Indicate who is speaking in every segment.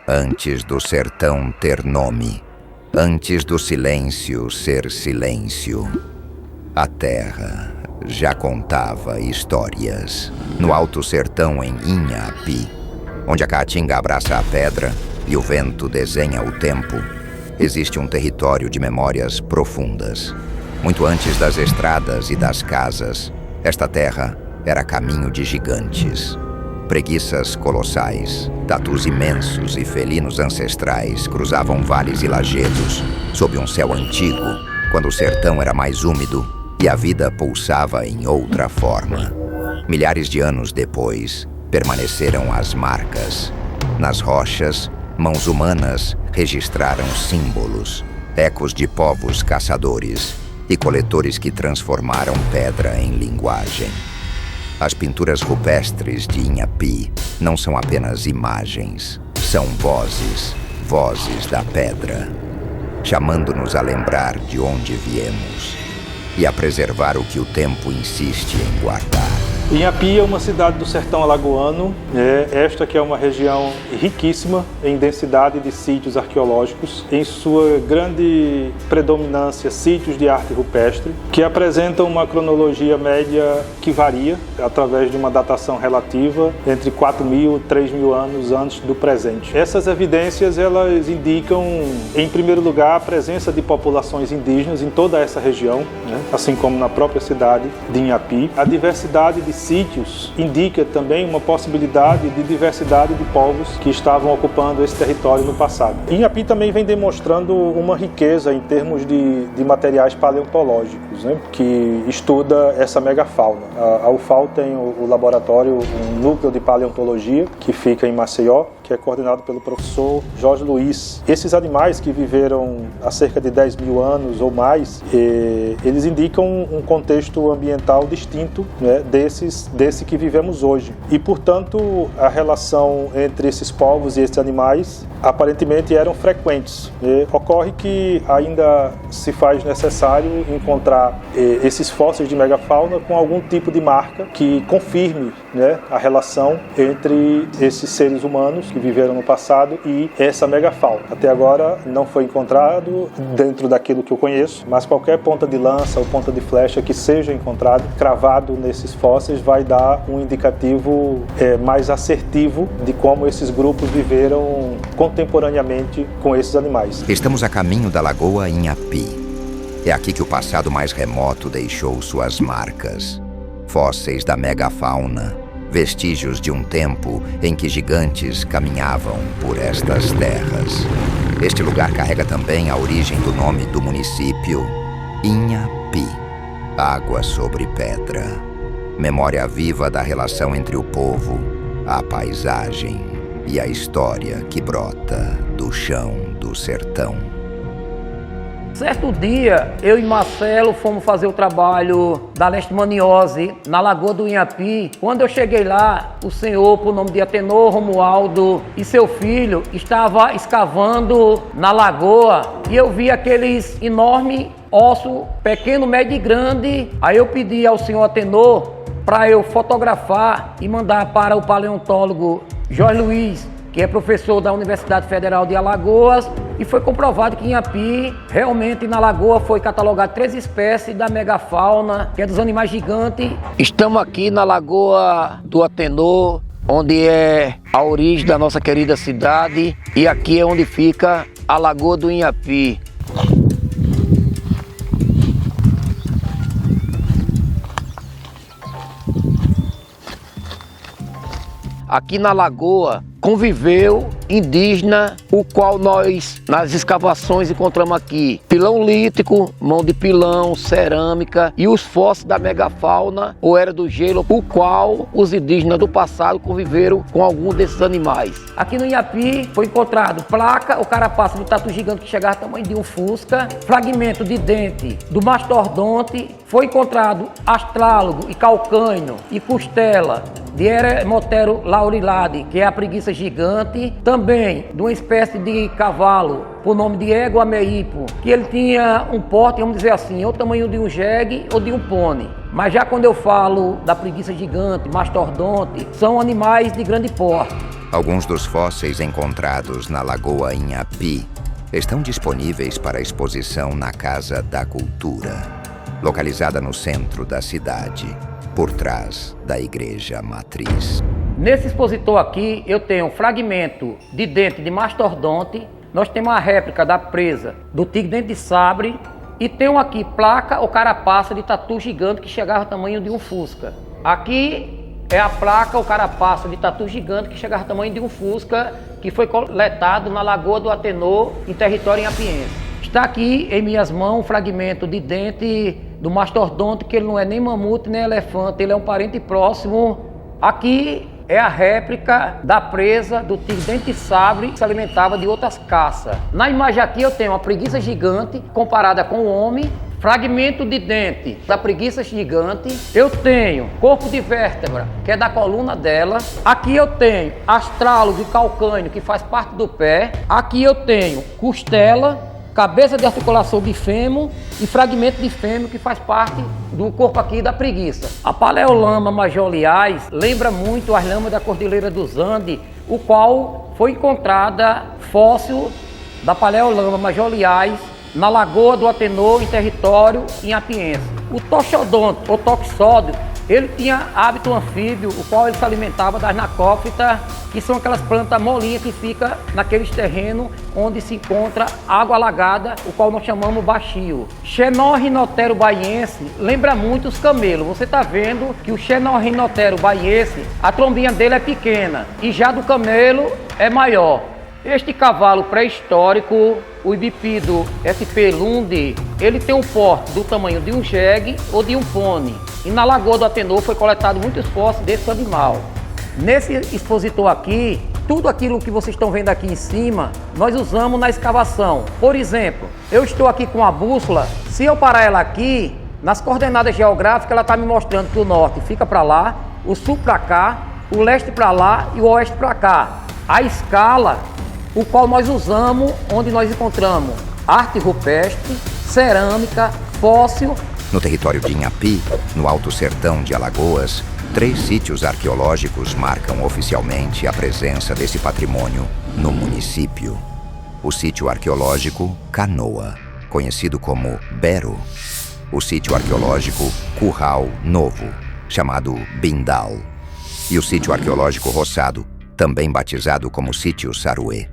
Speaker 1: Antes do sertão ter nome, antes do silêncio ser silêncio, a terra já contava histórias. No alto sertão em Inhapi, onde a caatinga abraça a pedra e o vento desenha o tempo, existe um território de memórias profundas. Muito antes das estradas e das casas, esta terra era caminho de gigantes. Preguiças colossais, tatus imensos e felinos ancestrais cruzavam vales e lajedos sob um céu antigo, quando o sertão era mais úmido e a vida pulsava em outra forma. Milhares de anos depois, permaneceram as marcas. Nas rochas, mãos humanas registraram símbolos, ecos de povos caçadores e coletores que transformaram pedra em linguagem. As pinturas rupestres de Inhapi não são apenas imagens, são vozes, vozes da pedra, chamando-nos a lembrar de onde viemos e a preservar o que o tempo insiste em guardar.
Speaker 2: Inhapi é uma cidade do sertão alagoano. Esta que é uma região riquíssima em densidade de sítios arqueológicos, em sua grande predominância sítios de arte rupestre, que apresentam uma cronologia média que varia através de uma datação relativa entre 4.000 e 3.000 anos antes do presente. Essas evidências elas indicam, em primeiro lugar, a presença de populações indígenas em toda essa região, assim como na própria cidade de Inhapi. A diversidade de sítios indica também uma possibilidade de diversidade de povos que estavam ocupando esse território no passado. Inhapi também vem demonstrando uma riqueza em termos de materiais paleontológicos, que estuda essa megafauna. A UFAL tem o laboratório, um núcleo de paleontologia que fica em Maceió, que é coordenado pelo professor Jorge Luiz. Esses animais que viveram há cerca de 10.000 anos ou mais, eles indicam um contexto ambiental distinto, desse que vivemos hoje. E, portanto, a relação entre esses povos e esses animais aparentemente eram frequentes. Ocorre que ainda se faz necessário encontrar esses fósseis de megafauna com algum tipo de marca que confirme a relação entre esses seres humanos que viveram no passado e essa megafauna. Até agora não foi encontrado dentro daquilo que eu conheço, mas qualquer ponta de lança ou ponta de flecha que seja encontrado, cravado nesses fósseis, vai dar um indicativo mais assertivo de como esses grupos viveram contemporaneamente com esses animais.
Speaker 1: Estamos a caminho da Lagoa Inhapi. É aqui que o passado mais remoto deixou suas marcas. Fósseis da megafauna, vestígios de um tempo em que gigantes caminhavam por estas terras. Este lugar carrega também a origem do nome do município, Inhapi, água sobre pedra. Memória viva da relação entre o povo, a paisagem e a história que brota do chão do sertão.
Speaker 3: Certo dia, eu e Marcelo fomos fazer o trabalho da leishmaniose na Lagoa do Inhapi. Quando eu cheguei lá, o senhor, por nome de Atenor Romualdo, e seu filho estava escavando na lagoa e eu vi aqueles enormes ossos, pequeno, médio e grande. Aí eu pedi ao senhor Atenor para eu fotografar e mandar para o paleontólogo Jorge Luiz, que é professor da Universidade Federal de Alagoas, e foi comprovado que em Inhapi, realmente na lagoa, foi catalogado 3 espécies da megafauna, que é dos animais gigantes. Estamos aqui na Lagoa do Atenor, onde é a origem da nossa querida cidade, e aqui é onde fica a Lagoa do Inhapi. Aqui na lagoa conviveu indígena, o qual nós, nas escavações, encontramos aqui pilão lítico, mão de pilão, cerâmica e os fósseis da megafauna ou era do gelo, o qual os indígenas do passado conviveram com algum desses animais. Aqui no Inhapi foi encontrado placa, o carapaço do tatu gigante que chegava ao tamanho de um fusca, fragmento de dente do mastodonte, foi encontrado astrálogo e calcânio e costela de Eremotero laurilade, que é a preguiça gigante, também de uma espécie de cavalo, por nome de Égua Meipo, que ele tinha um porte, vamos dizer assim, ou o tamanho de um jegue ou de um pônei. Mas já quando eu falo da preguiça gigante, mastodonte, são animais de grande porte.
Speaker 1: Alguns dos fósseis encontrados na Lagoa Inhapi estão disponíveis para exposição na Casa da Cultura, localizada no centro da cidade, por trás da Igreja Matriz.
Speaker 3: Nesse expositor aqui, eu tenho um fragmento de dente de mastodonte, nós temos uma réplica da presa do tigre dente de sabre e tenho aqui placa ou carapaça de tatu gigante que chegava ao tamanho de um Fusca. Aqui é a placa ou carapaça de tatu gigante que chegava ao tamanho de um Fusca, que foi coletado na Lagoa do Atenor, em território inhapiense. Está aqui em minhas mãos um fragmento de dente do mastodonte, que ele não é nem mamute nem elefante, ele é um parente próximo. Aqui é a réplica da presa do tigre dente de sabre que se alimentava de outras caças. Na imagem aqui eu tenho uma preguiça gigante comparada com o homem, fragmento de dente da preguiça gigante. Eu tenho corpo de vértebra, que é da coluna dela. Aqui eu tenho astralo de calcânio, que faz parte do pé. Aqui eu tenho costela, cabeça de articulação de fêmur e fragmento de fêmur que faz parte do corpo aqui da preguiça. A Paleolama majoliais lembra muito as lamas da Cordilheira dos Andes, o qual foi encontrada fóssil da Paleolama majoliais na Lagoa do Atenor, em território inhapiense. O toxodonte, ou toxódio, ele tinha hábito anfíbio, o qual ele se alimentava das nacófitas, que são aquelas plantas molinhas que ficam naqueles terrenos onde se encontra água alagada, o qual nós chamamos baixio. Xenorhinotero baiense lembra muito os camelos. Você está vendo que o Xenorhinotero baiense, a trombinha dele é pequena, e já do camelo é maior. Este cavalo pré-histórico, o Ibipido SP Lundi, ele tem um porte do tamanho de um jegue ou de um pônei. E na Lagoa do Atenor foi coletado muitos fósseis desse animal. Nesse expositor aqui, tudo aquilo que vocês estão vendo aqui em cima, nós usamos na escavação. Por exemplo, eu estou aqui com a bússola, se eu parar ela aqui, nas coordenadas geográficas ela está me mostrando que o norte fica para lá, o sul para cá, o leste para lá e o oeste para cá. A escala, o qual nós usamos, onde nós encontramos arte rupestre, cerâmica, fóssil.
Speaker 1: No território de Inhapi, no Alto Sertão de Alagoas, 3 sítios arqueológicos marcam oficialmente a presença desse patrimônio no município. O sítio arqueológico Canoa, conhecido como Bero. O sítio arqueológico Curral Novo, chamado Bindal. E o sítio arqueológico Roçado, também batizado como sítio Saruê.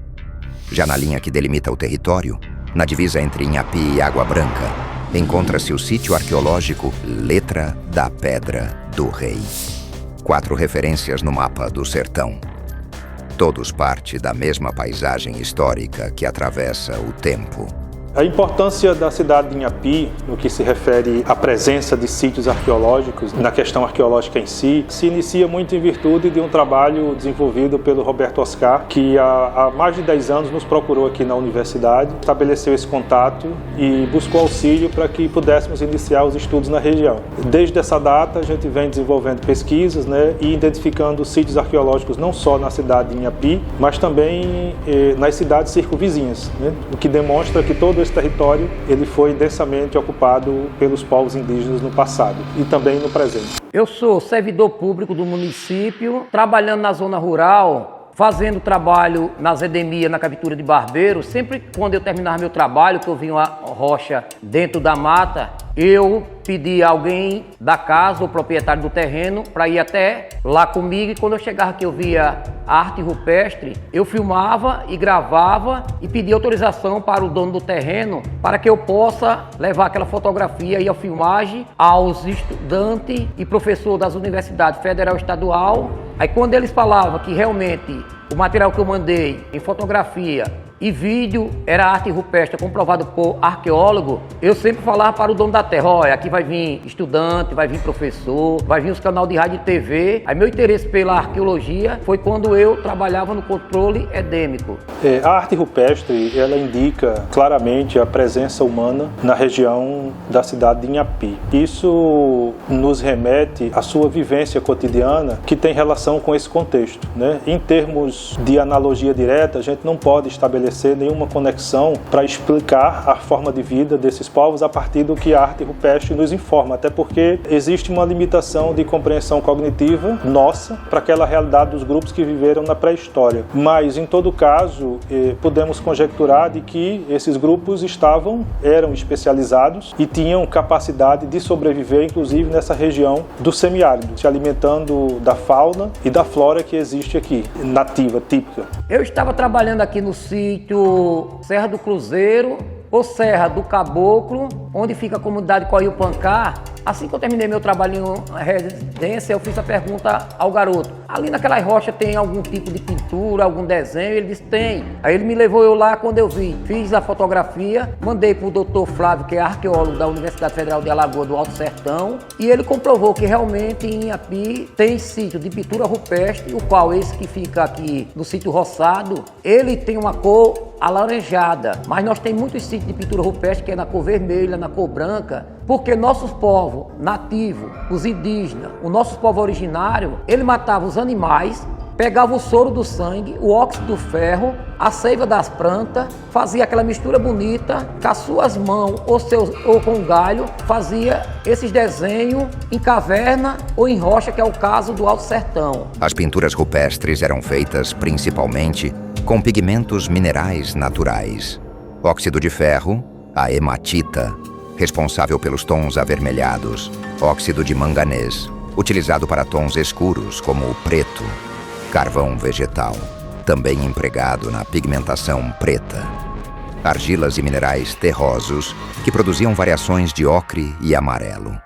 Speaker 1: Já na linha que delimita o território, na divisa entre Inhapi e Água Branca, encontra-se o sítio arqueológico Letra da Pedra do Rei. 4 referências no mapa do sertão. Todos parte da mesma paisagem histórica que atravessa o tempo.
Speaker 2: A importância da cidade de Inhapi, no que se refere à presença de sítios arqueológicos, na questão arqueológica em si, se inicia muito em virtude de um trabalho desenvolvido pelo Roberto Oscar, que há mais de 10 anos nos procurou aqui na universidade, estabeleceu esse contato e buscou auxílio para que pudéssemos iniciar os estudos na região. Desde essa data, a gente vem desenvolvendo pesquisas, e identificando sítios arqueológicos não só na cidade de Inhapi, mas também nas cidades circunvizinhas, o que demonstra que todo esse território ele foi densamente ocupado pelos povos indígenas no passado e também no presente.
Speaker 3: Eu sou servidor público do município, trabalhando na zona rural, fazendo trabalho nas edemias, na captura de barbeiro. Sempre quando eu terminava meu trabalho, que eu via uma rocha dentro da mata, eu pedi a alguém da casa, o proprietário do terreno, para ir até lá comigo, e quando eu chegava aqui eu via arte rupestre, eu filmava e gravava e pedia autorização para o dono do terreno para que eu possa levar aquela fotografia e a filmagem aos estudantes e professores das universidades federal e estadual. Aí quando eles falavam que realmente o material que eu mandei em fotografia e vídeo era arte rupestre comprovado por arqueólogo, eu sempre falava para o dono da terra: olha, aqui vai vir estudante, vai vir professor, vai vir os canais de rádio e TV. Aí meu interesse pela arqueologia foi quando eu trabalhava no controle edêmico.
Speaker 2: A arte rupestre, ela indica claramente a presença humana na região da cidade de Inhapi. Isso nos remete à sua vivência cotidiana, que tem relação com esse contexto, Em termos termos de analogia direta, a gente não pode estabelecer nenhuma conexão para explicar a forma de vida desses povos a partir do que a arte rupestre nos informa, até porque existe uma limitação de compreensão cognitiva nossa para aquela realidade dos grupos que viveram na pré-história. Mas, em todo caso, podemos conjecturar de que esses grupos eram especializados e tinham capacidade de sobreviver, inclusive nessa região do semiárido, se alimentando da fauna e da flora que existe aqui, nativa, típica.
Speaker 3: Eu estava trabalhando aqui no sítio Serra do Cruzeiro, ou Serra do Caboclo, onde fica a comunidade Coiupancá. Assim que eu terminei meu trabalho em residência, eu fiz a pergunta ao garoto: ali naquela rocha tem algum tipo de pintura, algum desenho? Ele disse: tem. Aí ele me levou eu lá, quando eu vi, fiz a fotografia, mandei para o Dr. Flávio, que é arqueólogo da Universidade Federal de Alagoas do Alto Sertão, e ele comprovou que realmente em Inhapi tem sítio de pintura rupestre, o qual esse que fica aqui no sítio Roçado, ele tem uma cor alaranjada, mas nós temos muitos sítios de pintura rupestre que é na cor vermelha, na cor branca, porque nossos povos nativos, os indígenas, os nossos povos originários, ele matava os animais, pegava o soro do sangue, o óxido do ferro, a seiva das plantas, fazia aquela mistura bonita, com as suas mãos ou com galho, fazia esses desenhos em caverna ou em rocha, que é o caso do Alto Sertão.
Speaker 1: As pinturas rupestres eram feitas principalmente com pigmentos minerais naturais. Óxido de ferro, a hematita, responsável pelos tons avermelhados, óxido de manganês, utilizado para tons escuros como o preto, carvão vegetal, também empregado na pigmentação preta, argilas e minerais terrosos que produziam variações de ocre e amarelo.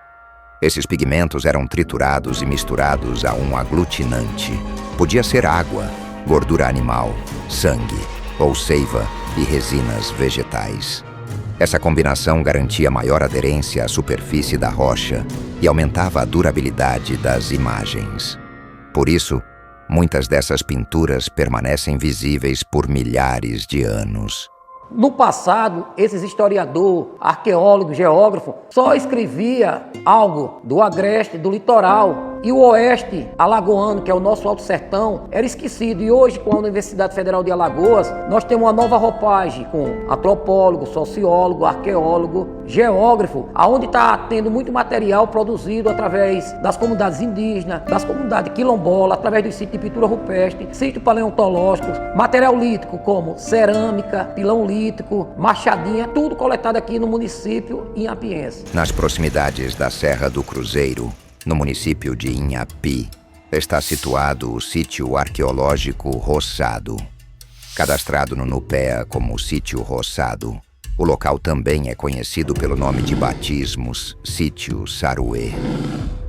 Speaker 1: Esses pigmentos eram triturados e misturados a um aglutinante. Podia ser água, gordura animal, sangue ou seiva e resinas vegetais. Essa combinação garantia maior aderência à superfície da rocha e aumentava a durabilidade das imagens. Por isso, muitas dessas pinturas permanecem visíveis por milhares de anos.
Speaker 3: No passado, esses historiadores, arqueólogos, geógrafos, só escrevia algo do agreste, do litoral, e o oeste alagoano, que é o nosso Alto Sertão, era esquecido. E hoje, com a Universidade Federal de Alagoas, nós temos uma nova roupagem com antropólogo, sociólogo, arqueólogo, geógrafo, aonde está tendo muito material produzido através das comunidades indígenas, das comunidades quilombolas, através do sítio de pintura rupestre, sítio paleontológico, material lítico como cerâmica, pilão lítico, machadinha, tudo coletado aqui no município inhapiense.
Speaker 1: Nas proximidades da Serra do Cruzeiro, no município de Inhapi, está situado o sítio arqueológico Roçado. Cadastrado no NUPEA como Sítio Roçado, o local também é conhecido pelo nome de batismos Sítio Saruê,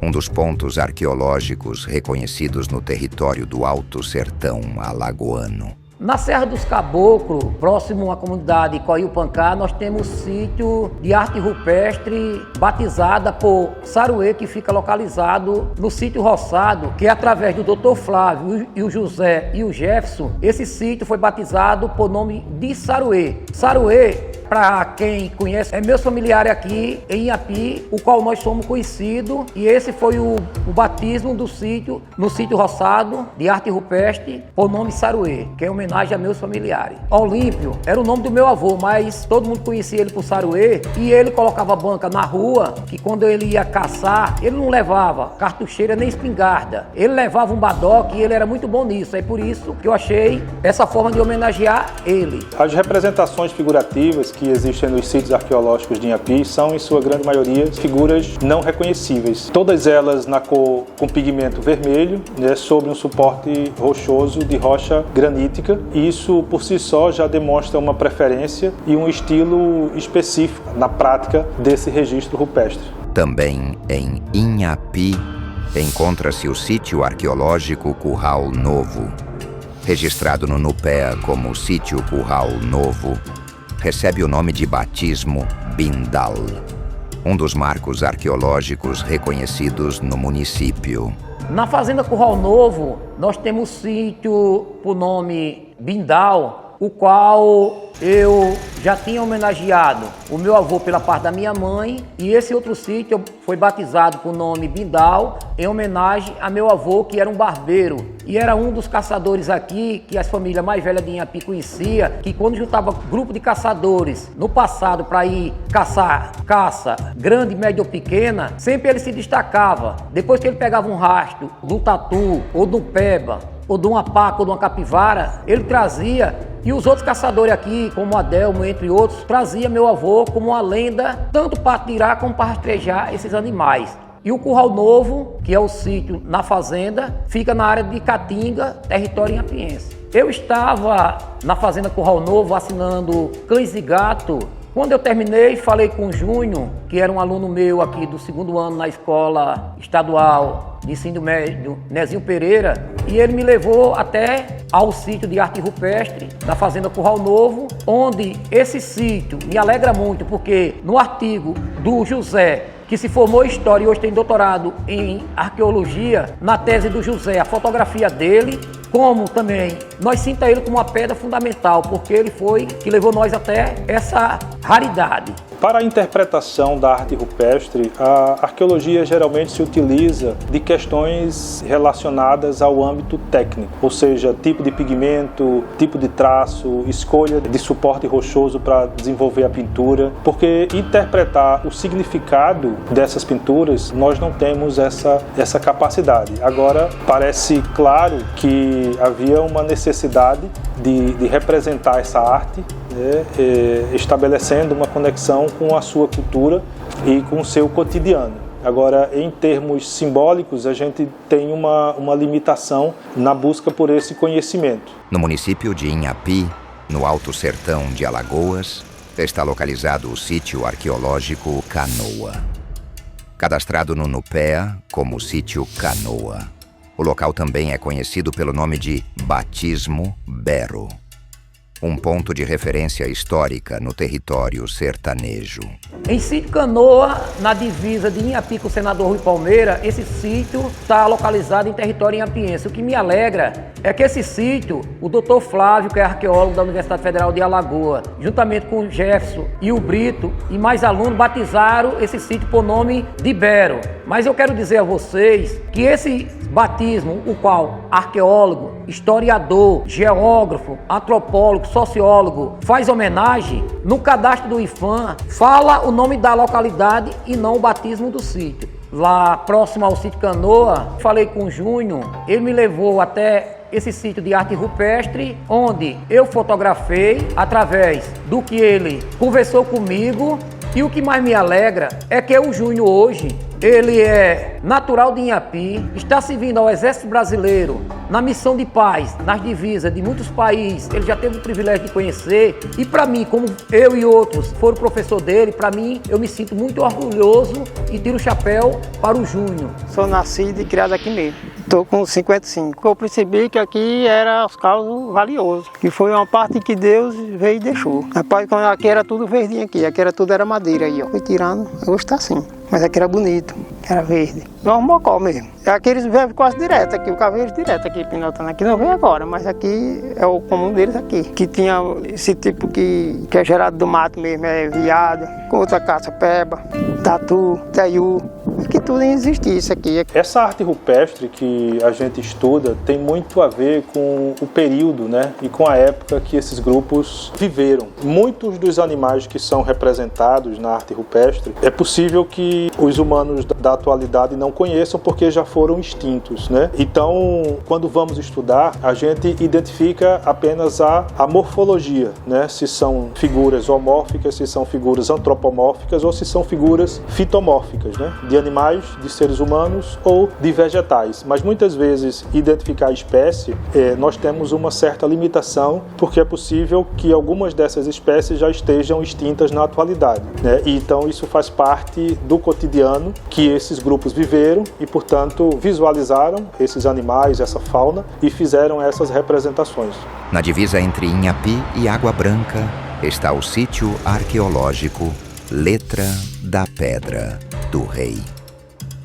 Speaker 1: um dos pontos arqueológicos reconhecidos no território do Alto Sertão alagoano.
Speaker 3: Na Serra dos Caboclos, próximo à comunidade Coiupancá, nós temos sítio de arte rupestre batizada por Saruê, que fica localizado no sítio Roçado, que é através do Dr. Flávio e o José e o Jefferson, esse sítio foi batizado por nome de Saruê. Saruê, para quem conhece, é meus familiares aqui em Inhapi, o qual nós somos conhecidos, e esse foi o batismo do sítio, no sítio Roçado, de arte rupestre, por nome Saruê, que é homenagem a meus familiares. Olímpio era o nome do meu avô, mas todo mundo conhecia ele por Saruê, e ele colocava banca na rua, que quando ele ia caçar, ele não levava cartucheira nem espingarda, ele levava um badoque e ele era muito bom nisso, é por isso que eu achei essa forma de homenagear ele.
Speaker 2: As representações figurativas que existem nos sítios arqueológicos de Inhapi são, em sua grande maioria, figuras não reconhecíveis. Todas elas na cor com pigmento vermelho, sobre um suporte rochoso de rocha granítica. E isso, por si só, já demonstra uma preferência e um estilo específico na prática desse registro rupestre.
Speaker 1: Também em Inhapi encontra-se o sítio arqueológico Curral Novo. Registrado no NUPEA como Sítio Curral Novo, recebe o nome de batismo Bindal, um dos marcos arqueológicos reconhecidos no município.
Speaker 3: Na Fazenda Curral Novo, nós temos sítio por nome Bindal, o qual eu já tinha homenageado o meu avô pela parte da minha mãe, e esse outro sítio foi batizado com o nome Bindal, em homenagem a meu avô, que era um barbeiro. E era um dos caçadores aqui, que as famílias mais velhas de Inhapi conhecia, que quando juntava grupo de caçadores no passado para ir caçar caça grande, média ou pequena, sempre ele se destacava. Depois que ele pegava um rastro do tatu, ou do peba, ou de uma paca, ou de uma capivara, ele trazia. E os outros caçadores aqui, como Adelmo, entre outros, trazia meu avô como uma lenda, tanto para tirar como para rastrejar esses animais. E o Curral Novo, que é o sítio na fazenda, fica na área de Caatinga, território inhapiense. Eu estava na fazenda Curral Novo assinando cães e gato. Quando eu terminei, falei com o Júnior, que era um aluno meu aqui do 2º ano na escola estadual de ensino médio Nezinho Pereira, e ele me levou até ao sítio de arte rupestre da fazenda Curral Novo, onde esse sítio me alegra muito, porque no artigo do José, que se formou em História e hoje tem doutorado em Arqueologia, na tese do José, a fotografia dele, como também nós cita ele como uma pedra fundamental, porque ele foi que levou nós até essa raridade.
Speaker 2: Para a interpretação da arte rupestre, a arqueologia geralmente se utiliza de questões relacionadas ao âmbito técnico, ou seja, tipo de pigmento, tipo de traço, escolha de suporte rochoso para desenvolver a pintura, porque interpretar o significado dessas pinturas, nós não temos essa capacidade. Agora, parece claro que havia uma necessidade de representar essa arte, estabelecendo uma conexão com a sua cultura e com o seu cotidiano. Agora, em termos simbólicos, a gente tem uma limitação na busca por esse conhecimento.
Speaker 1: No município de Inhapi, no Alto Sertão de Alagoas, está localizado o sítio arqueológico Canoa. Cadastrado no NUPEA como sítio Canoa. O local também é conhecido pelo nome de Batismo Bero. Um ponto de referência histórica no território sertanejo.
Speaker 3: Em sítio Canoa, na divisa de Inhapi com o senador Rui Palmeira, esse sítio está localizado em território inhapiense. O que me alegra é que esse sítio, o Dr. Flávio, que é arqueólogo da Universidade Federal de Alagoas, juntamente com o Jefferson e o Brito e mais alunos, batizaram esse sítio por nome de Bero. Mas eu quero dizer a vocês que esse batismo, o qual arqueólogo, historiador, geógrafo, antropólogo, sociólogo faz homenagem, no cadastro do IFAM fala o nome da localidade e não o batismo do sítio. Lá próximo ao sítio Canoa, falei com o Júnior, ele me levou até esse sítio de arte rupestre, onde eu fotografei através do que ele conversou comigo. E o que mais me alegra é que o Júnior hoje, ele é natural de Inhapi, está servindo ao Exército Brasileiro na missão de paz, nas divisas de muitos países, ele já teve o privilégio de conhecer. E para mim, como eu e outros foram professor dele, para mim, eu me sinto muito orgulhoso e tiro o chapéu para o Júnior.
Speaker 4: Sou nascido e criado aqui mesmo. Estou com 55. Eu percebi que aqui era os causos valiosos, que foi uma parte que Deus veio e deixou. Rapaz, quando aqui era tudo verdinho aqui era tudo era madeira aí, ó. Fui tirando, hoje está assim. Mas aqui era bonito, era verde. Não é um mocó mesmo. Aqui eles vivem quase direto aqui, o caveiro direto aqui, pinotando. Aqui não vem agora, mas aqui é o comum deles aqui. Que tinha esse tipo que é gerado do mato mesmo, é viado, com outra caça, peba, tatu, taiú. Que tudo existia isso aqui.
Speaker 2: Essa arte rupestre que a gente estuda tem muito a ver com o período, né, e com a época que esses grupos viveram. Muitos dos animais que são representados na arte rupestre é possível que os humanos da atualidade não conheçam porque já foram extintos, né? Então, quando vamos estudar, a gente identifica apenas a morfologia, né? Se são figuras zoomórficas, se são figuras antropomórficas ou se são figuras fitomórficas, né? De animais, de seres humanos ou de vegetais. Mas muitas vezes identificar a espécie, nós temos uma certa limitação, porque é possível que algumas dessas espécies já estejam extintas na atualidade, né? E então isso faz parte do cotidiano que esses grupos viveram e, portanto, visualizaram esses animais, essa fauna e fizeram essas representações.
Speaker 1: Na divisa entre Inhapi e Água Branca está o sítio arqueológico Letra da Pedra do Rei.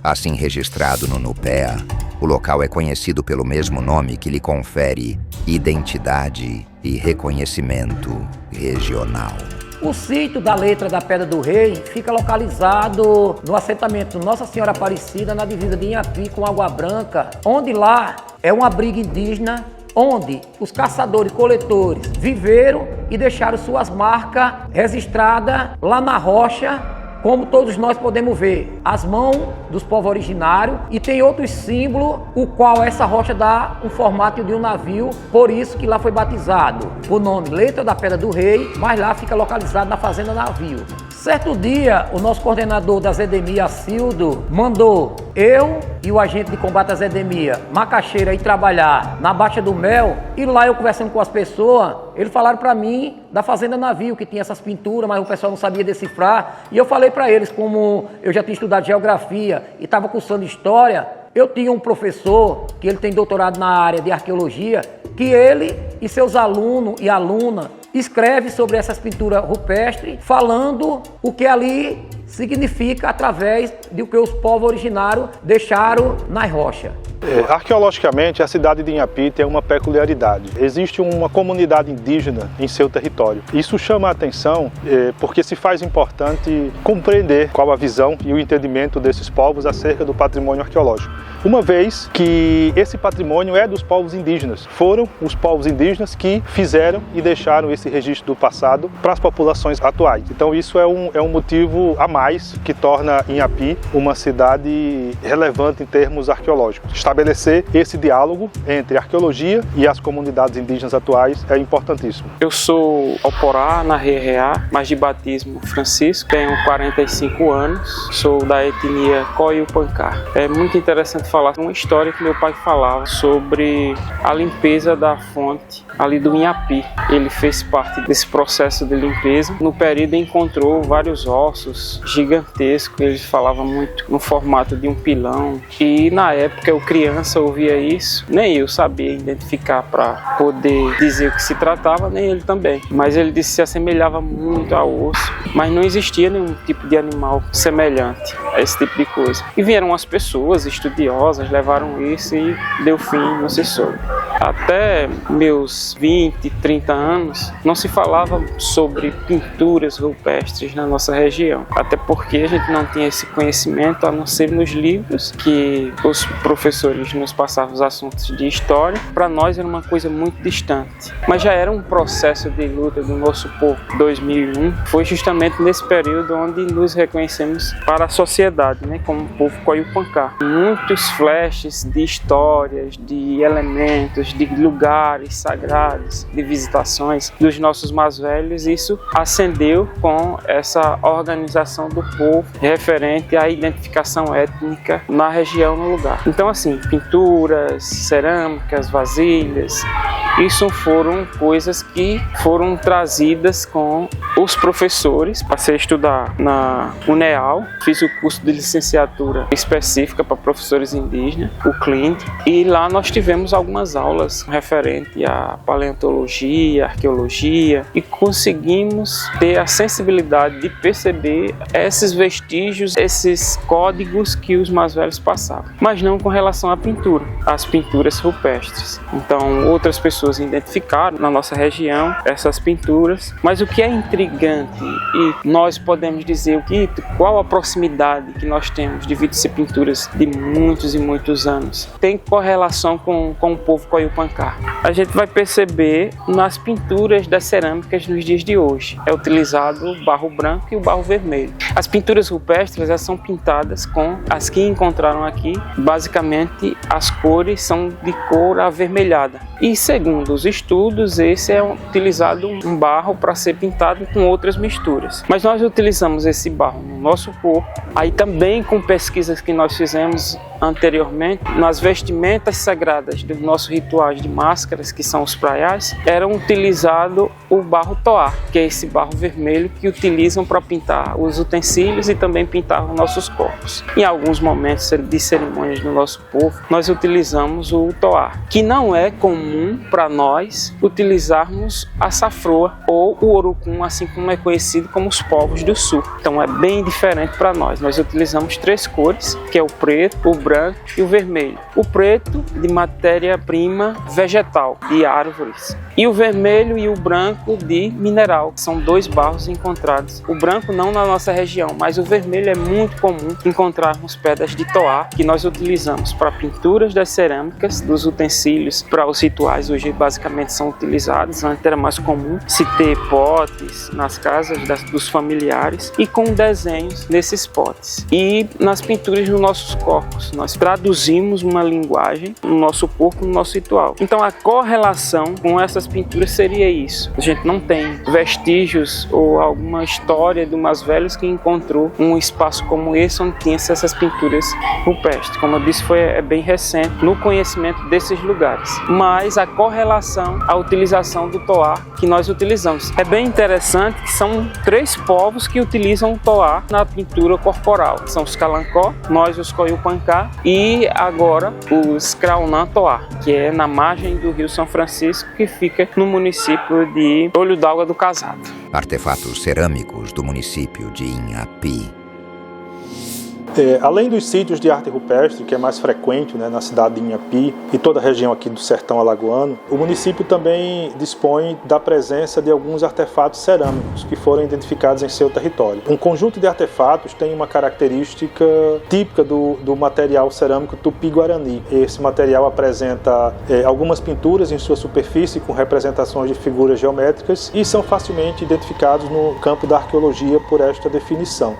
Speaker 1: Assim registrado no NUPEA, o local é conhecido pelo mesmo nome que lhe confere identidade e reconhecimento regional.
Speaker 3: O sítio da Letra da Pedra do Rei fica localizado no assentamento Nossa Senhora Aparecida, na divisa de Inhapi com Água Branca, onde lá é um abrigo indígena, onde os caçadores-coletores viveram e deixaram suas marcas registradas lá na rocha, como todos nós podemos ver, as mãos dos povos originários, e tem outros símbolos, o qual essa rocha dá um formato de um navio, por isso que lá foi batizado o nome Letra da Pedra do Rei, mas lá fica localizado na Fazenda Navio. Certo dia, o nosso coordenador da Zedemia, Acildo, mandou eu e o agente de combate à Zedemia, Macaxeira, ir trabalhar na Baixa do Mel, e lá eu conversando com as pessoas, eles falaram para mim da Fazenda Navio, que tinha essas pinturas, mas o pessoal não sabia decifrar, e eu falei para eles, como eu já tinha estudado geografia e estava cursando história, eu tinha um professor, que ele tem doutorado na área de arqueologia, que ele e seus alunos e alunas escreve sobre essas pinturas rupestres, falando o que ali significa através do que os povos originários deixaram nas rochas.
Speaker 2: Arqueologicamente, a cidade de Inhapi tem uma peculiaridade. Existe uma comunidade indígena em seu território. Isso chama a atenção porque se faz importante compreender qual a visão e o entendimento desses povos acerca do patrimônio arqueológico. Uma vez que esse patrimônio é dos povos indígenas. Foram os povos indígenas que fizeram e deixaram esse registro do passado para as populações atuais. Então isso é um motivo a mais que torna Inhapi uma cidade relevante em termos arqueológicos. Estabelecer esse diálogo entre a arqueologia e as comunidades indígenas atuais é importantíssimo.
Speaker 5: Eu sou Alporá, na Reá, mas de batismo Francisco, tenho 45 anos, sou da etnia Coiupancá. É muito interessante falar uma história que meu pai falava sobre a limpeza da fonte ali do Inhapi. Ele fez parte desse processo de limpeza. No período encontrou vários ossos gigantescos, ele falava muito no formato de um pilão, e na época eu criança ouvia isso, nem eu sabia identificar para poder dizer o que se tratava, nem ele também, mas ele disse que se assemelhava muito ao osso, mas não existia nenhum tipo de animal semelhante a esse tipo de coisa. E vieram as pessoas estudiosas, levaram isso e deu fim, não se soube. Até meus 20, 30 anos, não se falava sobre pinturas rupestres na nossa região, até porque a gente não tinha esse conhecimento, a não ser nos livros que os professores nos passavam os assuntos de história. Para nós era uma coisa muito distante, mas já era um processo de luta do nosso povo. 2001 foi justamente nesse período onde nos reconhecemos para a sociedade, como povo Coiupancá. Muitos flashes de histórias, de elementos, de lugares sagrados, de visitações dos nossos mais velhos. Isso acendeu com essa organização do povo referente à identificação étnica na região, no lugar. Então, assim, pinturas, cerâmicas, vasilhas, isso foram coisas que foram trazidas com os professores. Passei a estudar na UNEAL, fiz o curso de licenciatura específica para professores indígenas, o CLIND, e lá nós tivemos algumas aulas referente à paleontologia, arqueologia, e conseguimos ter a sensibilidade de perceber esses vestígios, esses códigos que os mais velhos passavam, mas não com relação à pintura, às pinturas rupestres. Então, outras pessoas identificaram na nossa região essas pinturas, mas o que é intrigante, e nós podemos dizer qual a proximidade que nós temos devido a ser pinturas de muitos e muitos anos, tem correlação com o povo Coiupancá. A gente vai perceber nas pinturas das cerâmicas nos dias de hoje. É utilizado o barro branco e o barro vermelho. As pinturas rupestres, elas são pintadas com as que encontraram aqui. Basicamente, as cores são de cor avermelhada. E segundo os estudos, esse é utilizado um barro para ser pintado com outras misturas. Mas nós utilizamos esse barro no nosso corpo. Aí também com pesquisas que nós fizemos anteriormente, nas vestimentas sagradas dos nossos rituais de máscaras, que são os praiais, era utilizado o barro toá, que é esse barro vermelho que utilizam para pintar os utensílios e também pintar os nossos corpos. Em alguns momentos de cerimônias do nosso povo, nós utilizamos o toá, que não é comum para nós utilizarmos a safroa ou o urucum, assim como é conhecido como os povos do sul. Então é bem diferente para nós. Nós utilizamos 3 cores, que é o preto, o branco e o vermelho. O preto de matéria-prima vegetal, de árvores. E o vermelho e o branco de mineral, que são 2 barros encontrados. O branco não na nossa região, mas o vermelho é muito comum encontrarmos pedras de toar, que nós utilizamos para pinturas das cerâmicas, dos utensílios, para os rituais. Hoje basicamente são utilizados. Antes era mais comum se ter potes nas casas dos familiares e com desenhos nesses potes. E nas pinturas dos nossos corpos, nós traduzimos uma linguagem no nosso corpo, no nosso ritual. Então a correlação com essas pinturas seria isso. A gente não tem vestígios ou alguma história de umas velhas que encontrou um espaço como esse onde tinha essas pinturas rupestres. Como eu disse, é bem recente no conhecimento desses lugares. Mas a correlação à utilização do toar que nós utilizamos. É bem interessante que são 3 povos que utilizam o toar na pintura corporal. São os Calancó, nós os Coiupancá e agora os Craunã-Toar, que é na margem do Rio São Francisco, que fica no município de Olho d'Água do Casado.
Speaker 1: Artefatos cerâmicos do município de Inhapi.
Speaker 2: Além dos sítios de arte rupestre, que é mais frequente, né, na cidade de Inhapi e toda a região aqui do sertão alagoano, o município também dispõe da presença de alguns artefatos cerâmicos que foram identificados em seu território. Um conjunto de artefatos tem uma característica típica do material cerâmico tupi-guarani. Esse material apresenta algumas pinturas em sua superfície com representações de figuras geométricas e são facilmente identificados no campo da arqueologia por esta definição.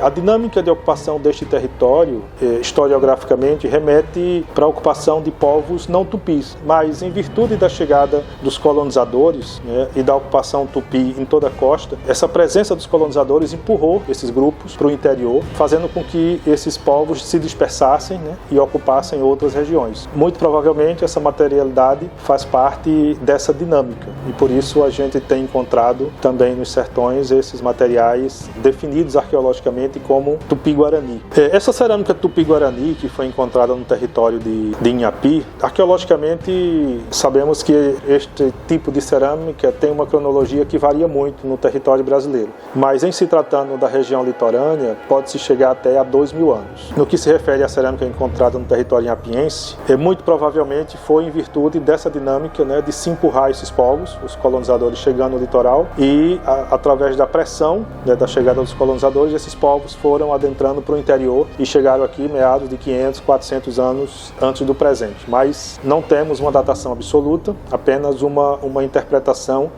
Speaker 2: A dinâmica de ocupação deste território, historiograficamente, remete para a ocupação de povos não tupis, mas em virtude da chegada dos colonizadores, né, e da ocupação tupi em toda a costa, essa presença dos colonizadores empurrou esses grupos para o interior, fazendo com que esses povos se dispersassem, né, e ocupassem outras regiões. Muito provavelmente essa materialidade faz parte dessa dinâmica e por isso a gente tem encontrado também nos sertões esses materiais definidos arqueologicamente como tupi-guarani. Essa cerâmica tupi-guarani que foi encontrada no território de Inhapi, arqueologicamente sabemos que este tipo de cerâmica tem uma cronologia que varia muito no território brasileiro, mas em se tratando da região litorânea pode-se chegar até a 2.000 anos. No que se refere à cerâmica encontrada no território inhapiense, muito provavelmente foi em virtude dessa dinâmica, né, de se empurrar esses povos, os colonizadores chegando no litoral e através da pressão, né, da chegada dos colonizadores, esses povos foram adentrando para o interior e chegaram aqui meados de 500, 400 anos antes do presente. Mas não temos uma datação absoluta, apenas uma interpretação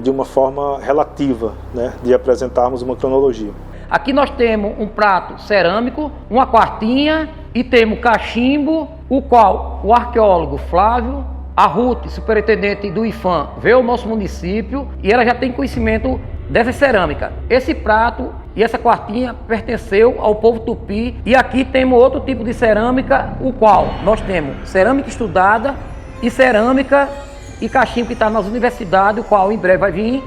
Speaker 2: de uma forma relativa, né, de apresentarmos uma cronologia.
Speaker 3: Aqui nós temos um prato cerâmico, uma quartinha e temos cachimbo, o qual o arqueólogo Flávio Arruti, superintendente do IFAM, veio ao nosso município e ela já tem conhecimento dessa cerâmica. Esse prato e essa quartinha pertenceu ao povo tupi e aqui temos outro tipo de cerâmica, o qual nós temos cerâmica estudada e cerâmica e cachimbo que está nas universidades, o qual em breve vai vir,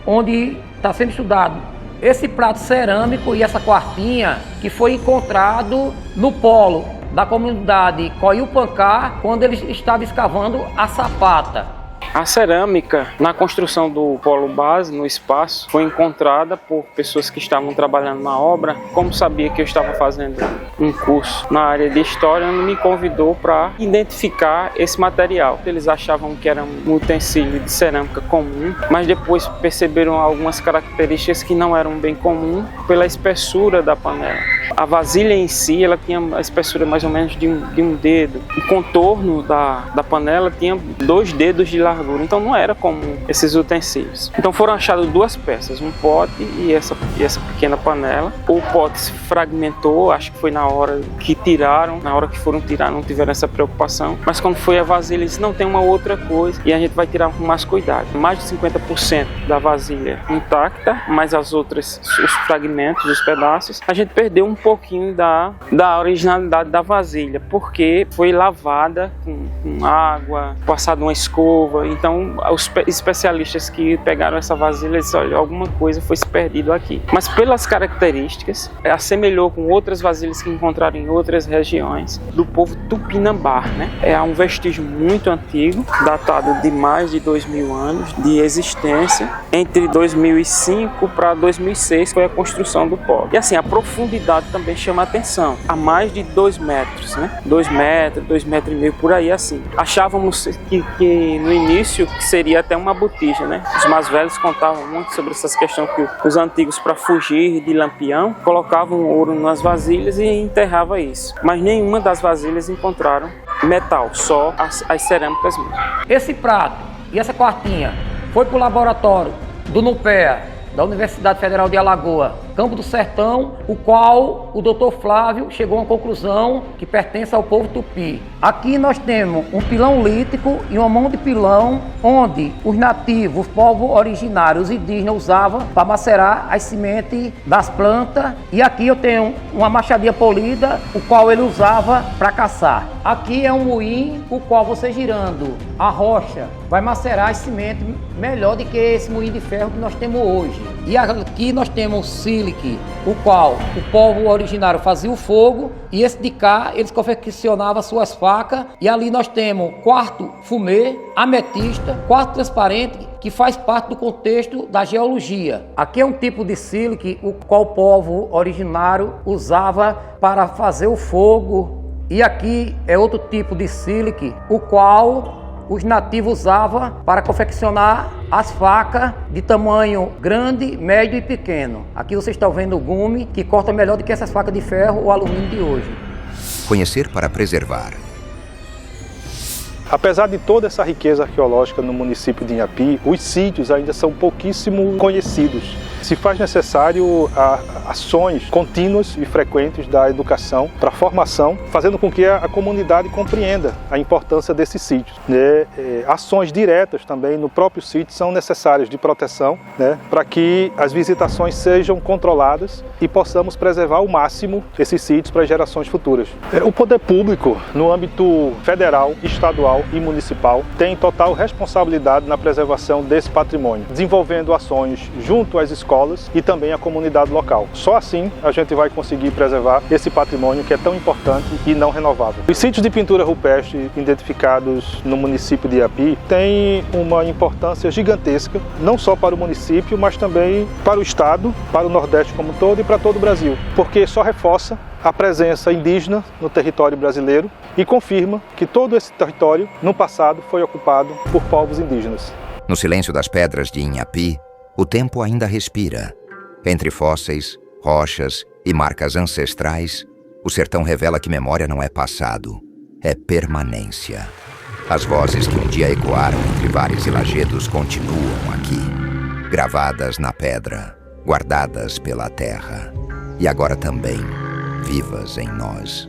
Speaker 3: onde está sendo estudado. Esse prato cerâmico e essa quartinha que foi encontrado no polo da comunidade Coiupancá, quando eles estavam escavando a Sapata.
Speaker 5: A cerâmica, na construção do polo base, no espaço, foi encontrada por pessoas que estavam trabalhando na obra. Como sabia que eu estava fazendo um curso na área de história, me convidou para identificar esse material. Eles achavam que era um utensílio de cerâmica comum, mas depois perceberam algumas características que não eram bem comuns pela espessura da panela. A vasilha em si, ela tinha a espessura mais ou menos de um dedo. O contorno da panela tinha 2 dedos de largura. Então não era comum esses utensílios. Então foram achadas 2 peças, um pote e essa pequena panela. O pote se fragmentou, acho que foi na hora que tiraram, na hora que foram tirar não tiveram essa preocupação, mas quando foi a vasilha eles não tem uma outra coisa e a gente vai tirar com mais cuidado. Mais de 50% da vasilha intacta, mas as outras, os fragmentos, os pedaços, a gente perdeu um pouquinho da originalidade da vasilha, porque foi lavada com água, passado uma escova. Então os especialistas que pegaram essa vasilha disseram, olha, alguma coisa foi se perdido aqui. Mas pelas características, assemelhou com outras vasilhas que encontraram em outras regiões do povo tupinambá, né? É um vestígio muito antigo, datado de mais de 2000 anos de existência. Entre 2005 para 2006 foi a construção do povo. E assim, a profundidade também chama a atenção. Há mais de 2 metros, né? 2 metros, 2,5 metros por aí, assim. Achávamos que no início que seria até uma botija, né? Os mais velhos contavam muito sobre essas questões que os antigos, para fugir de Lampião, colocavam ouro nas vasilhas e enterrava isso. Mas nenhuma das vasilhas encontraram metal, só as cerâmicas mesmo.
Speaker 3: Esse prato e essa quartinha foi para o laboratório do NUPEA, da Universidade Federal de Alagoas, Campo do Sertão, o qual o Dr. Flávio chegou a uma conclusão que pertence ao povo tupi. Aqui nós temos um pilão lítico e uma mão de pilão, onde os nativos, os povos originários, os indígenas usavam para macerar as sementes das plantas. E aqui eu tenho uma machadinha polida, o qual ele usava para caçar. Aqui é um moinho, o qual você girando a rocha vai macerar as sementes melhor do que esse moinho de ferro que nós temos hoje. E aqui nós temos o sílique, o qual o povo originário fazia o fogo, e esse de cá eles confeccionavam suas facas. E ali nós temos quarto fumê, ametista, quarto transparente, que faz parte do contexto da geologia. Aqui é um tipo de sílique o qual o povo originário usava para fazer o fogo. E aqui é outro tipo de sílique, o qual os nativos usavam para confeccionar as facas de tamanho grande, médio e pequeno. Aqui vocês estão vendo o gume, que corta melhor do que essas facas de ferro ou alumínio de hoje.
Speaker 1: Conhecer para preservar.
Speaker 2: Apesar de toda essa riqueza arqueológica no município de Inhapi, os sítios ainda são pouquíssimo conhecidos. Se faz necessário ações contínuas e frequentes da educação para a formação, fazendo com que a comunidade compreenda a importância desses sítios. Ações diretas também no próprio sítio são necessárias de proteção, para que as visitações sejam controladas e possamos preservar ao máximo esses sítios para gerações futuras. O poder público, no âmbito federal, estadual e municipal, tem total responsabilidade na preservação desse patrimônio, desenvolvendo ações junto às escolas e também à comunidade local. Só assim a gente vai conseguir preservar esse patrimônio que é tão importante e não renovável. Os sítios de pintura rupestre identificados no município de Inhapi têm uma importância gigantesca, não só para o município, mas também para o estado, para o Nordeste como um todo e para todo o Brasil, porque só reforça a presença indígena no território brasileiro e confirma que todo esse território, no passado, foi ocupado por povos indígenas.
Speaker 1: No silêncio das pedras de Inhapi, o tempo ainda respira. Entre fósseis, rochas e marcas ancestrais, o sertão revela que memória não é passado, é permanência. As vozes que um dia ecoaram entre vales e lajedos continuam aqui, gravadas na pedra, guardadas pela terra, e agora também vivas em nós.